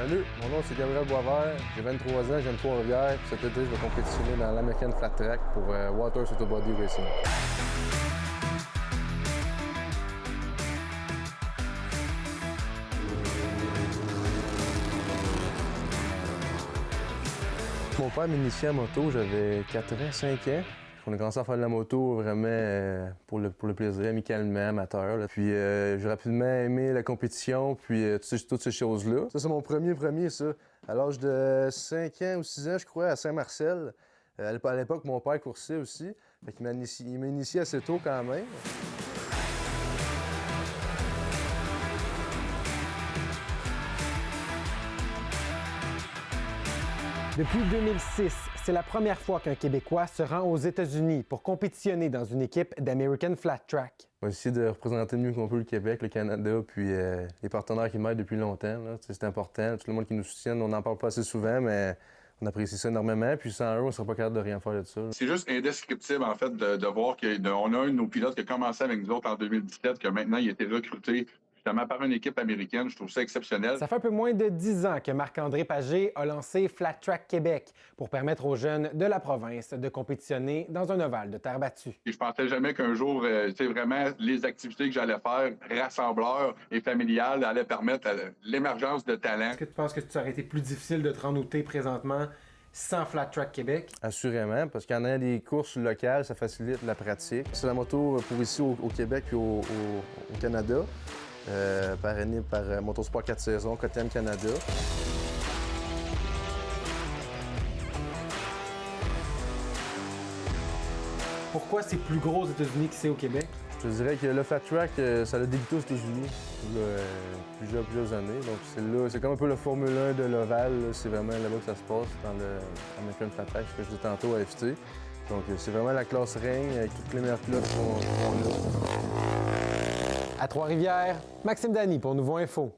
Salut, mon nom c'est Gabriel Boisvert, j'ai 23 ans, j'aime Trois-Rivières, puis cet été je vais compétitionner dans l'American Flat Track pour Waters Auto Body Racing. Mon père m'initiait à moto, j'avais 4 ans, 5 ans. On a commencé à faire de la moto vraiment pour le plaisir, amicalement, amateur. Là. Puis j'ai rapidement aimé la compétition, puis toutes ces choses-là. Ça, c'est mon premier, ça. À l'âge de 5 ans ou 6 ans, je crois, à Saint-Marcel. À l'époque, mon père coursait aussi. Fait qu'il m'a initié assez tôt quand même. Depuis 2006, c'est la première fois qu'un Québécois se rend aux États-Unis pour compétitionner dans une équipe d'American Flat Track. On va essayer de représenter le mieux qu'on peut le Québec, le Canada, puis les partenaires qui m'aident depuis longtemps. C'est important. Tout le monde qui nous soutient, on n'en parle pas assez souvent, mais on apprécie ça énormément. Puis sans eux, on ne serait pas capable de rien faire de ça. C'est juste indescriptible, en fait, de voir qu'on a un de nos pilotes qui a commencé avec nous autres en 2017, que maintenant il a été recruté justement par une équipe américaine. Je trouve ça exceptionnel. Ça fait un peu moins de 10 ans que Marc-André Pagé a lancé Flat Track Québec pour permettre aux jeunes de la province de compétitionner dans un ovale de terre battue. Et je pensais jamais qu'un jour, vraiment, les activités que j'allais faire, rassembleurs et familiales, allaient permettre l'émergence de talents. Est-ce que tu penses que ça aurait été plus difficile de te rendre où t'es présentement sans Flat Track Québec? Assurément, parce qu'en ayant des courses locales, ça facilite la pratique. C'est la moto pour ici au Québec et au Canada. Parrainé par Motorsport 4 saisons, KTM Canada. Pourquoi c'est plus gros aux États-Unis que c'est au Québec? Je te dirais que le Flat Track, ça a débuté aux États-Unis il y a plusieurs années. Donc c'est comme un peu le Formule 1 de l'Oval. C'est vraiment là-bas que ça se passe, dans l'American Flat Track, ce que je disais tantôt à FT. Donc c'est vraiment la classe règne avec toutes les meilleurs pilotes qu'on a. À Trois-Rivières, Maxime Dany pour Nouveau Info.